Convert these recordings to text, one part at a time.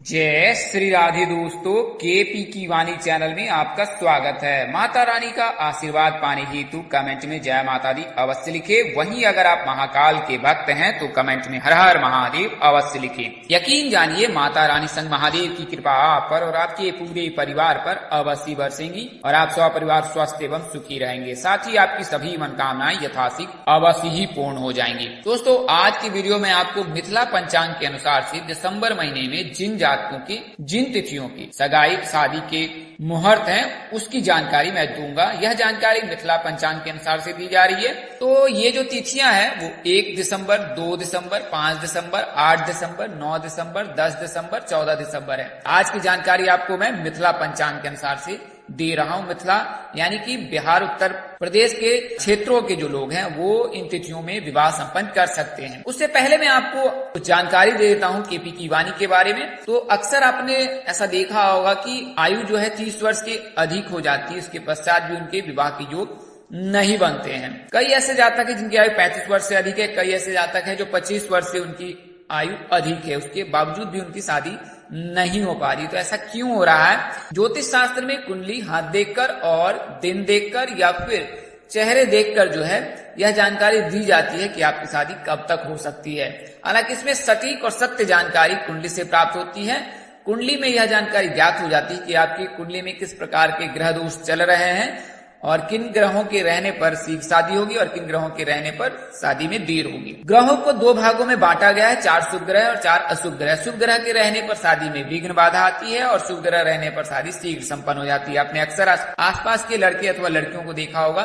जय श्री राधे दोस्तों, केपी की वाणी चैनल में आपका स्वागत है। माता रानी का आशीर्वाद पाने हेतु कमेंट में जय माता दी अवश्य लिखे। वहीं अगर आप महाकाल के भक्त हैं तो कमेंट में हर हर महादेव अवश्य लिखे। यकीन जानिए माता रानी संग महादेव की कृपा आप पर और आपके पूरे परिवार पर अवश्य बरसेंगी और आप सपरिवार स्वस्थ एवं सुखी रहेंगे। साथ ही आपकी सभी मनोकामनाएं यथाशीघ्र अवश्य ही पूर्ण हो जाएंगी। दोस्तों, आज की वीडियो में आपको मिथिला पंचांग के अनुसार से दिसंबर महीने में जिन जातकों की जिन तिथियों की सगाई शादी के मुहूर्त हैं उसकी जानकारी मैं दूंगा। यह जानकारी मिथिला पंचांग के अनुसार से दी जा रही है। तो ये जो तिथियां हैं वो 1 दिसंबर, 2 दिसंबर, 5 दिसंबर, 8 दिसंबर, 9 दिसंबर, 10 दिसंबर, 14 दिसंबर है। आज की जानकारी आपको मैं मिथिला पंचांग के अनुसार से दे रहा हूं। मिथिला यानी कि बिहार उत्तर प्रदेश के क्षेत्रों के जो लोग हैं वो इन तिथियों में विवाह संपन्न कर सकते हैं। उससे पहले मैं आपको कुछ जानकारी दे देता हूं केपी की वाणी के बारे में। तो अक्सर आपने ऐसा देखा होगा कि आयु जो है 30 वर्ष के अधिक हो जाती है, उसके पश्चात भी उनके विवाह के योग नहीं बनते हैं। कई ऐसे जातक है जिनकी आयु 35 वर्ष से अधिक है, कई ऐसे जातक है जो 25 वर्ष से उनकी आयु अधिक है, उसके बावजूद भी उनकी शादी नहीं हो पा रही। तो ऐसा क्यों हो रहा है? ज्योतिष शास्त्र में कुंडली हाथ देखकर और दिन देखकर या फिर चेहरे देखकर जो है यह जानकारी दी जाती है कि आपकी शादी कब तक हो सकती है। हालांकि इसमें सटीक और सत्य जानकारी कुंडली से प्राप्त होती है। कुंडली में यह जानकारी ज्ञात हो जाती है कि आपकी कुंडली में किस प्रकार के ग्रह दोष चल रहे हैं और किन ग्रहों के रहने पर शीघ्र शादी होगी और किन ग्रहों के रहने पर शादी में देर होगी। ग्रहों को 2 भागों में बांटा गया है, 4 शुभ ग्रह और 4 अशुभ ग्रह। शुभ ग्रह के रहने पर शादी में विघ्न बाधा आती है और शुभ ग्रह रहने पर शादी शीघ्र संपन्न हो जाती है। आपने अक्सर आसपास के लड़के अथवा लड़कियों को देखा होगा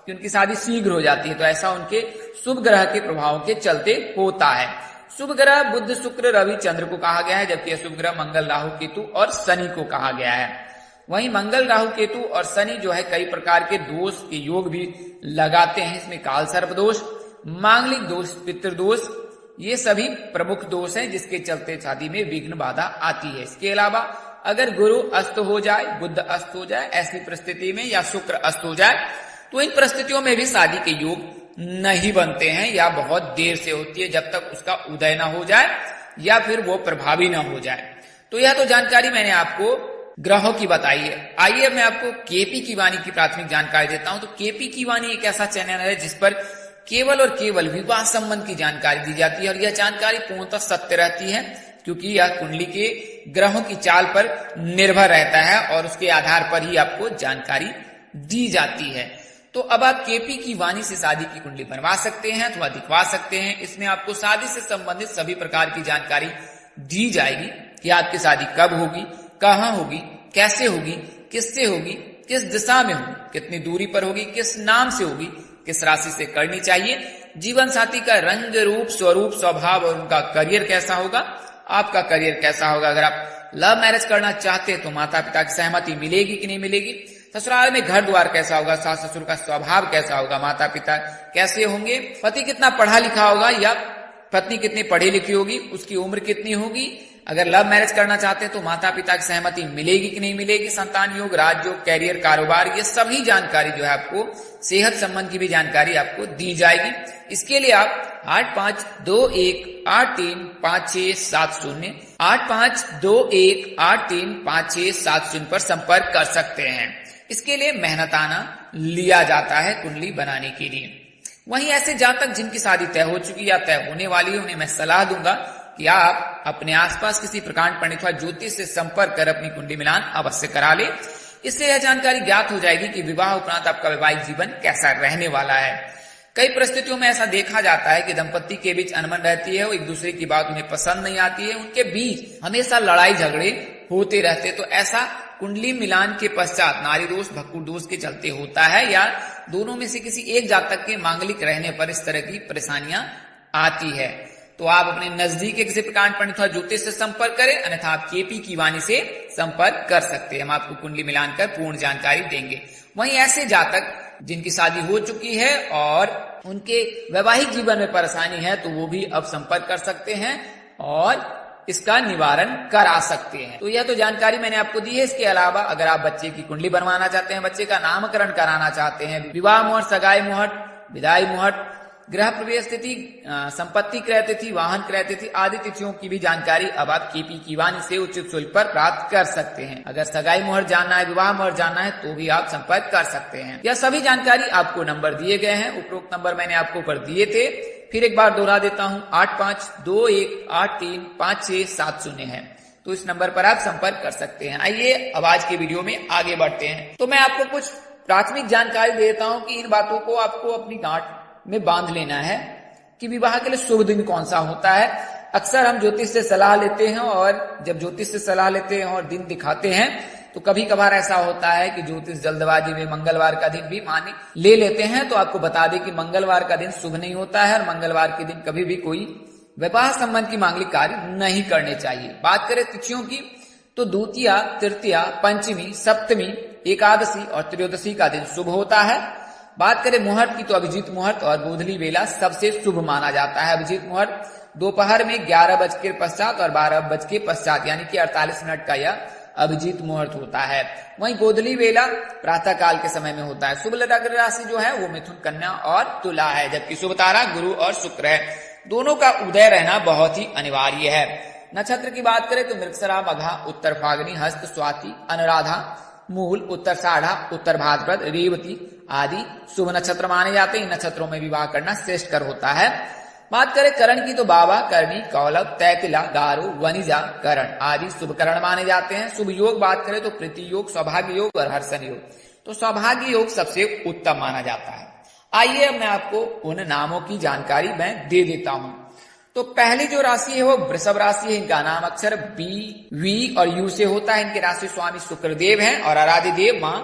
कि उनकी शादी शीघ्र हो जाती है। तो ऐसा उनके शुभ ग्रह के प्रभाव के चलते होता है। शुभ ग्रह बुध, शुक्र, रवि, चंद्र को कहा गया है, जबकि अशुभ ग्रह मंगल, राहु, केतु और शनि को कहा गया है। वहीं मंगल, राहु, केतु और शनि जो है कई प्रकार के दोष के योग भी लगाते हैं। इसमें काल सर्प दोष, मांगलिक दोष, पितृदोष, ये सभी प्रमुख दोष हैं जिसके चलते शादी में विघ्न बाधा आती है। इसके अलावा अगर गुरु अस्त हो जाए, बुध अस्त हो जाए, ऐसी परिस्थिति में या शुक्र अस्त हो जाए तो इन परिस्थितियों में भी शादी के योग नहीं बनते हैं या बहुत देर से होती है, जब तक उसका उदय न हो जाए या फिर वो प्रभावी न हो जाए। तो यह तो जानकारी मैंने आपको ग्रहों की बताई है। आइए मैं आपको केपी की वाणी की प्राथमिक जानकारी देता हूं। तो केपी की वाणी एक ऐसा चैनल है जिस पर केवल और केवल विवाह संबंध की जानकारी दी जाती है और यह जानकारी पूर्णतः सत्य रहती है, क्योंकि यह कुंडली के ग्रहों की चाल पर निर्भर रहता है और उसके आधार पर ही आपको जानकारी दी जाती है। तो अब आप केपी की वाणी से शादी की कुंडली बनवा सकते हैं अथवा दिखवा सकते हैं। इसमें आपको शादी से संबंधित सभी प्रकार की जानकारी दी जाएगी कि आपकी शादी कब होगी, कहाँ होगी, कैसे होगी, किससे होगी, किस दिशा में होगी, कितनी दूरी पर होगी, किस नाम से होगी, किस राशि से करनी चाहिए, जीवन साथी का रंग, रूप, स्वरूप, स्वभाव और उनका करियर कैसा होगा, आपका करियर कैसा होगा। अगर आप लव मैरिज करना चाहते हैं तो माता पिता की सहमति मिलेगी कि नहीं मिलेगी, ससुराल में घर द्वार कैसा होगा, सास ससुर का स्वभाव कैसा होगा, माता पिता कैसे होंगे, पति कितना पढ़ा लिखा होगा या पत्नी कितनी पढ़ी लिखी होगी, उसकी उम्र कितनी होगी। अगर लव मैरिज करना चाहते हैं तो माता पिता की सहमति मिलेगी कि नहीं मिलेगी, संतान योग, राजयोग, कैरियर, कारोबार, ये सभी जानकारी जो है आपको सेहत संबंध की भी जानकारी आपको दी जाएगी। इसके लिए आप 8521835670 8521835670 पर संपर्क कर सकते हैं। इसके लिए मेहनताना लिया जाता है कुंडली बनाने के लिए। वहीं ऐसे जातक जिनकी शादी तय हो चुकी या तय होने वाली है, उन्हें मैं सलाह दूंगा कि आप अपने आसपास किसी प्रकांड पंडित अथवा ज्योतिष से संपर्क कर अपनी कुंडली मिलान अवश्य करा ले। इससे यह जानकारी ज्ञात हो जाएगी कि विवाह उपरांत आपका वैवाहिक जीवन कैसा रहने वाला है। कई परिस्थितियों में ऐसा देखा जाता है कि दंपत्ति के बीच अनबन रहती है, वो एक दूसरे की बात उन्हें पसंद नहीं आती है, उनके बीच हमेशा लड़ाई झगड़े होते रहते। तो ऐसा कुंडली मिलान के पश्चात नारी दोष, भक्कु दोष के चलते होता है या दोनों में से किसी एक जातक के मांगलिक रहने पर इस तरह की परेशानियां आती है। तो आप अपने नजदीक के किसी प्रकांड पंडित ज्योतिष से संपर्क करें, अन्यथा आप केपी की वाणी से संपर्क कर सकते हैं। हम आपको कुंडली मिलान कर पूर्ण जानकारी देंगे। वहीं ऐसे जातक जिनकी शादी हो चुकी है और उनके वैवाहिक जीवन में परेशानी है तो वो भी अब संपर्क कर सकते हैं और इसका निवारण करा सकते हैं। तो यह तो जानकारी मैंने आपको दी है। इसके अलावा अगर आप बच्चे की कुंडली बनवाना चाहते हैं, बच्चे का नामकरण कराना चाहते हैं, विवाह मुहूर्त, सगाई मुहूर्त, विदाई मुहूर्त गृह प्रवेश तिथि, संपत्ति क्रय तिथि, वाहन क्रय तिथि आदि तिथियों की भी जानकारी अब आप केपी की वाणी से उचित शुल्क पर प्राप्त कर सकते हैं। अगर सगाई मुहूर्त जानना है, विवाह मुहूर्त जानना है तो भी आप संपर्क कर सकते हैं। यह सभी जानकारी आपको नंबर दिए गए हैं, उपरोक्त नंबर मैंने आपको ऊपर दिए थे, फिर एक बार दोहरा देता हूँ, 8521835670 है। तो इस नंबर पर आप संपर्क कर सकते हैं। आइए अब आज के वीडियो में आगे बढ़ते हैं। तो मैं आपको कुछ प्राथमिक जानकारी देता हूँ कि इन बातों को आपको अपनी गांठ में बांध लेना है कि विवाह के लिए शुभ दिन कौन सा होता है। अक्सर हम ज्योतिष से सलाह लेते हैं और जब ज्योतिष से सलाह लेते हैं और दिन दिखाते हैं तो कभी कभार ऐसा होता है कि ज्योतिष जल्दबाजी में मंगलवार का दिन भी मान ले लेते हैं। तो आपको बता दें कि मंगलवार का दिन शुभ नहीं होता है और मंगलवार के दिन कभी भी कोई विवाह संबंध की मांगलिक कार्य नहीं करने चाहिए। बात करें तिथियों की तो द्वितीया, तृतीया, पंचमी, सप्तमी, एकादशी और त्रयोदशी का दिन शुभ होता है। बात करें मुहूर्त की तो अभिजीत मुहूर्त और गोधली बेला सबसे शुभ माना जाता है। अभिजीत मुहूर्त दोपहर में 11 बज के पश्चात और 12 बज के पश्चात यानी कि 48 मिनट का यह अभिजीत मुहूर्त होता है। वहीं गोधली बेला प्रातः काल के समय में होता है। शुभ लग्न राशि जो है वो मिथुन, कन्या और तुला है, जबकि शुभ तारा गुरु और शुक्र है। दोनों का उदय रहना बहुत ही अनिवार्य है। नक्षत्र की बात करें तो मृगशिरा, मघा, उत्तर फाल्गुनी, हस्त, स्वाति, अनुराधा, मूल, उत्तराषाढ़ा, उत्तर भाद्रपद, रेवती आदि शुभ नक्षत्र माने जाते हैं। इन नक्षत्रों में विवाह करना श्रेष्ठकर होता है। बात करें करण की तो बाबा, करणी, कौलव, तैतिला, गारो, वनिजा, करण आदि शुभ करण माने जाते हैं। शुभ योग बात करें तो प्रीति योग, सौभाग्य योग और हर्षण योग, तो सौभाग्य योग सबसे उत्तम माना जाता है। आइए अब मैं आपको उन नामों की जानकारी मैं दे देता हूं। तो पहली जो राशि है वो वृषभ राशि है। इनका नाम अक्षर बी, वी और यू से होता है। इनके राशि स्वामी शुक्रदेव हैं और आराध्य देव मां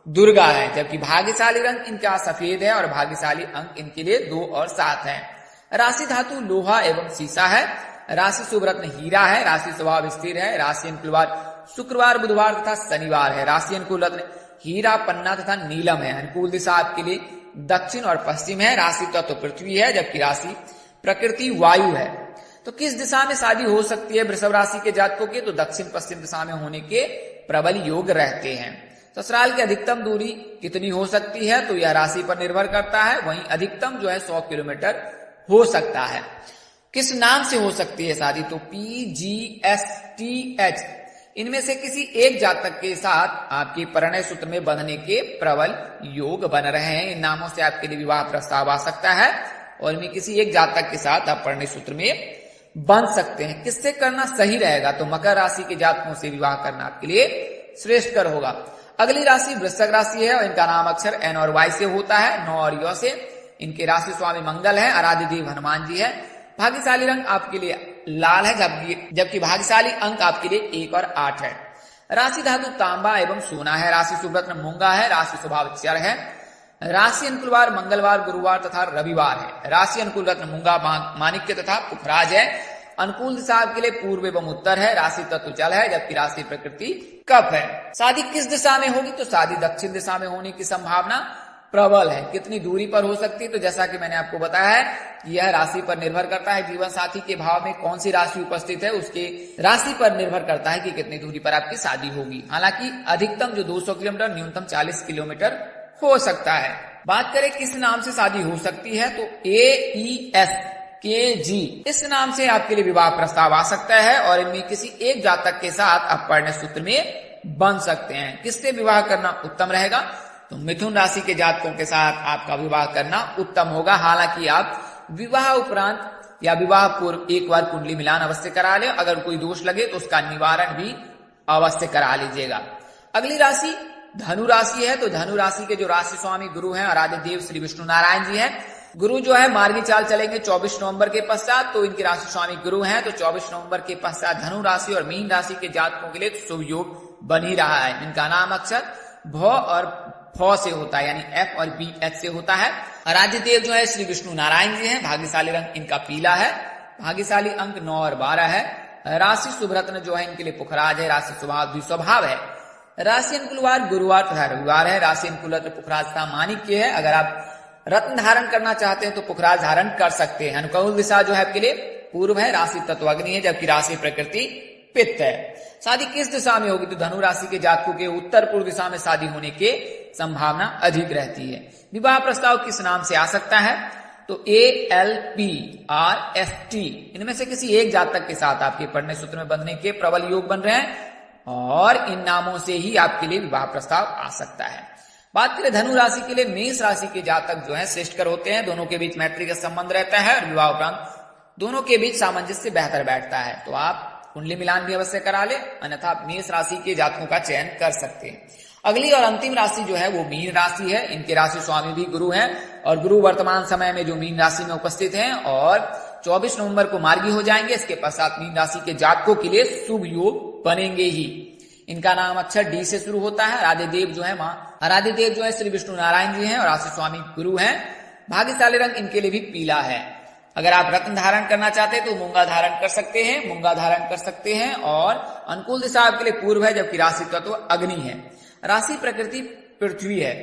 दुर्गा है, जबकि भाग्यशाली रंग इनका सफेद है और भाग्यशाली अंक इनके लिए 2 और 7 है। राशि धातु लोहा एवं सीसा है। राशि शुभ रत्न हीरा है। राशि स्वभाव स्थिर है। राशि अनुकूल शुक्रवार, बुधवार तथा शनिवार है। राशि अनुकूल रत्न हीरा, पन्ना तथा नीलम है। अनुकूल दिशा आपके लिए दक्षिण और पश्चिम है। राशि तत्व पृथ्वी है, जबकि राशि प्रकृति वायु है। तो किस दिशा में शादी हो सकती है वृषभ राशि के जातकों के, तो दक्षिण पश्चिम दिशा में होने के प्रबल योग रहते हैं। ससुराल की अधिकतम दूरी कितनी हो सकती है, तो यह राशि पर निर्भर करता है। वहीं अधिकतम जो है 100 किलोमीटर हो सकता है। किस नाम से हो सकती है शादी, तो PGSTH इनमें से किसी एक जातक के साथ आपके परिणय सूत्र में बंधने के प्रबल योग बन रहे हैं। इन नामों से आपके लिए विवाह प्रस्ताव आ सकता है और इनमें किसी एक जातक के साथ आप परिणय सूत्र में बंध सकते हैं। किससे करना सही रहेगा, तो मकर राशि के जातकों से विवाह करना आपके लिए श्रेष्ठकर होगा। अगली राशि वृश्चिक राशि है और इनका नाम अक्षर N और Y से होता है, 9 और य से। इनके राशि स्वामी मंगल है। आराध्य देव हनुमान जी है। भाग्यशाली रंग आपके लिए लाल है, जबकि भाग्यशाली अंक आपके लिए 1 और 8 है। राशि धातु तांबा एवं सोना है। राशि शुभ रत्न मूंगा है। राशि स्वभाव चर है। राशि अनुकूलवार मंगलवार, गुरुवार तथा रविवार है। राशि अनुकूल रत्न मूंगा, माणिक्य तथा पुखराज है। अनुकूल दिशा आपके लिए पूर्व एवं उत्तर है। राशि तत्व जल है, जबकि राशि प्रकृति कफ है। शादी किस दिशा में होगी, तो शादी दक्षिण दिशा में होने की संभावना प्रबल है। कितनी दूरी पर हो सकती है, तो जैसा कि मैंने आपको बताया है यह राशि पर निर्भर करता है। जीवन साथी के भाव में कौन सी राशि उपस्थित है उसके राशि पर निर्भर करता है कि कितनी दूरी पर आपकी शादी होगी। हालांकि अधिकतम जो 200 किलोमीटर, न्यूनतम 40 किलोमीटर हो सकता है। बात करें किस नाम से शादी हो सकती है, तो AESKG इस नाम से आपके लिए विवाह प्रस्ताव आ सकता है और इनमें किसी एक जातक के साथ आप परिणय सूत्र में बन सकते हैं। किससे विवाह करना उत्तम रहेगा, तो मिथुन राशि के जातकों के साथ आपका विवाह करना उत्तम होगा। हालांकि आप विवाह उपरांत या विवाह पूर्व एक बार कुंडली मिलान अवश्य करा ले। अगर कोई दोष लगे तो उसका निवारण भी अवश्य करा लीजिएगा। अगली राशि धनु राशि है। तो धनु राशि के जो राशि स्वामी गुरु हैं आराध्य देव श्री विष्णु नारायण जी हैं। गुरु जो है मार्गी चाल चलेंगे 24 नवंबर के पश्चात, तो इनकी राशि स्वामी गुरु हैं। तो 24 नवंबर के पश्चात धनु राशि और मीन राशि के जातकों के लिए शुभ योग बन ही रहा है। इनका नाम अक्षर भ और फ से होता है, यानी F और BH से होता है। आराध्य देव जो है श्री विष्णु नारायण जी हैं। भाग्यशाली रंग इनका पीला है। भाग्यशाली अंक 9 और 12 है। राशि शुभ रत्न जो है इनके लिए पुखराज है। राशि स्वभाव द्विस्वभाव है। राशि अनुकूलवार गुरुवार तथा रविवार है। राशि अनुकूल रत्न पुखराज का माणिक्य है। अगर आप रत्न धारण करना चाहते हैं तो पुखराज धारण कर सकते हैं। अनुकूल दिशा जो है आपके लिए पूर्व है। राशि तत्व अग्नि है, जबकि राशि प्रकृति पित्त है। शादी किस दिशा में होगी, तो धनु राशि के जातकों के उत्तर पूर्व दिशा में शादी होने के संभावना अधिक रहती है। विवाह प्रस्ताव किस नाम से आ सकता है, तो ALPRST इनमें से किसी एक जातक के साथ आपके पढ़ने सूत्र में बंधने के प्रबल योग बन रहे हैं और इन नामों से ही आपके लिए विवाह प्रस्ताव आ सकता है। बात करें धनु राशि के लिए, मेष राशि के जातक जो है श्रेष्ठकर होते हैं, दोनों के बीच मैत्री का संबंध रहता है और विवाह उपरांत दोनों के बीच सामंजस्य बेहतर बैठता है। तो आप कुंडली मिलान भी अवश्य करा ले, अन्यथा आप मेष राशि के जातकों का चयन कर सकते हैं। अगली और अंतिम राशि जो है वो मीन राशि है। इनके राशि स्वामी भी गुरु हैं और गुरु वर्तमान समय में जो मीन राशि में उपस्थित हैं और 24 नवंबर को मार्गी हो जाएंगे। इसके पश्चात मीन राशि के जातकों के लिए शुभ योग बनेंगे ही। इनका नाम अक्षर डी से शुरू होता है। आराध्य देव जो है श्री विष्णु नारायण जी हैं और राशि स्वामी गुरु हैं। भाग्यशाली रंग इनके लिए भी पीला है। अगर आप रत्न धारण करना चाहते हैं तो मूंगा धारण कर सकते हैं और अनुकूल दिशा आपके लिए पूर्व है, जबकि राशि तत्व अग्नि है। राशि प्रकृति पृथ्वी है।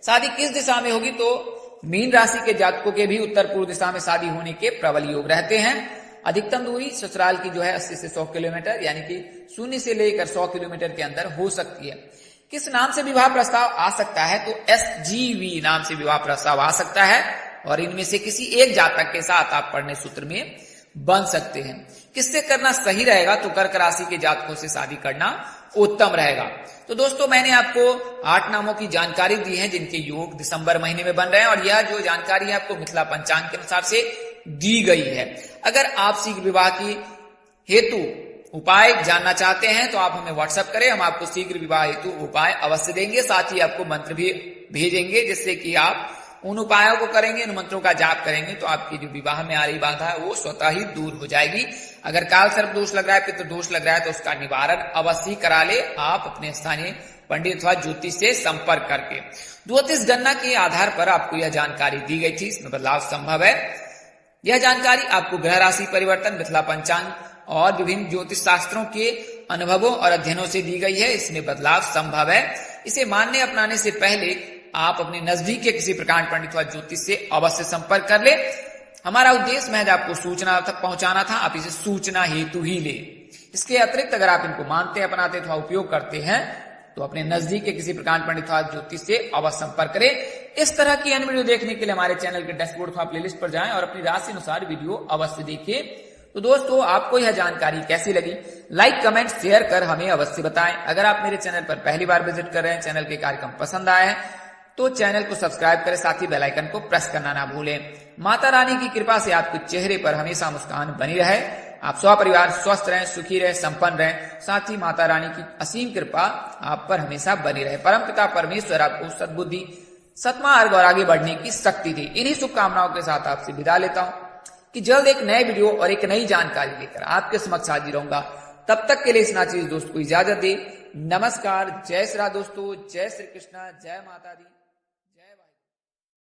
शादी किस दिशा में होगी, तो मीन राशि के जातकों के भी उत्तर पूर्व दिशा में शादी होने के प्रबल योग रहते हैं। अधिकतम दूरी ससुराल की जो है 80 से 100 किलोमीटर, यानी कि 0 से लेकर 100 किलोमीटर के अंदर हो सकती है। किस नाम से विवाह प्रस्ताव आ सकता है, तो SGV नाम से विवाह प्रस्ताव आ सकता है और इनमें से किसी एक जातक के साथ आप पढ़ने सूत्र में बन सकते हैं। किससे करना सही रहेगा, तो कर्क राशि के जातकों से शादी करना उत्तम रहेगा। तो दोस्तों, मैंने आपको 8 नामों की जानकारी दी है जिनके योग दिसंबर महीने में बन रहे हैं और यह जो जानकारी है आपको मिथिला पंचांग के अनुसार से दी गई है। अगर आप शीघ्र विवाह की हेतु उपाय जानना चाहते हैं तो आप हमें व्हाट्सएप करें, हम आपको शीघ्र विवाह हेतु उपाय अवश्य देंगे। साथ ही आपको मंत्र भी भेजेंगे, जिससे कि आप उन उपायों को करेंगे, उन मंत्रों का जाप करेंगे तो आपकी जो विवाह में आ रही बाधा है वो स्वतः ही दूर हो जाएगी। अगर काल सर्प दोष लग रहा है, पितृ दोष लग रहा है तो उसका निवारण अवश्य करा ले आप अपने स्थानीय पंडित अथवा ज्योतिष से संपर्क करके। ज्योतिष गणना के आधार पर आपको यह जानकारी दी गई थी, इसमें बदलाव संभव है। यह जानकारी आपको ग्रह राशि परिवर्तन, मिथिला पंचांग और विभिन्न ज्योतिष शास्त्रों के अनुभवों और अध्ययनों से दी गई है। इसमें बदलाव संभव है। इसे मानने अपनाने से पहले आप अपने नजदीक के किसी प्रकांड पंडित व ज्योतिष से अवश्य संपर्क कर ले। हमारा उद्देश्य महज आपको सूचना तक पहुंचाना था, आप इसे सूचना हेतु ही ले। इसके अतिरिक्त अगर आप इनको मानते, अपनाते अथवा उपयोग करते हैं तो अपने नजदीक के किसी प्रकांड पंडित व ज्योतिष से अवश्य संपर्क करें। इस तरह की अन्य वीडियो देखने के लिए हमारे चैनल के डैशबोर्ड अथवा प्लेलिस्ट पर जाएं और अपनी राशि अनुसार वीडियो अवश्य देखिए। तो दोस्तों, आपको यह जानकारी कैसी लगी, लाइक कमेंट शेयर कर हमें अवश्य बताएं। अगर आप मेरे चैनल पर पहली बार विजिट कर रहे हैं, चैनल के कार्यक्रम पसंद आए हैं तो चैनल को सब्सक्राइब करें, साथ ही बेल आइकन को प्रेस करना ना भूलें। माता रानी की कृपा से आपके चेहरे पर हमेशा मुस्कान बनी रहे, आप स्वपरिवार स्वस्थ रहें, सुखी रहें, संपन्न रहें। साथ ही माता रानी की असीम कृपा आप पर हमेशा बनी रहे। परमपिता परमेश्वर आपको सद्बुद्धि, सत्मार्ग और आगे बढ़ने की शक्ति दे। इन्हीं शुभकामनाओं के साथ आपसे विदा लेता हूं कि जल्द एक नए वीडियो और एक नई जानकारी लेकर आपके समक्ष हाजिर रहूंगा। तब तक के लिए इस नाचीज दोस्त को इजाजत दे। नमस्कार, जय श्री राम दोस्तों, जय श्री कृष्णा, जय माता दी, जय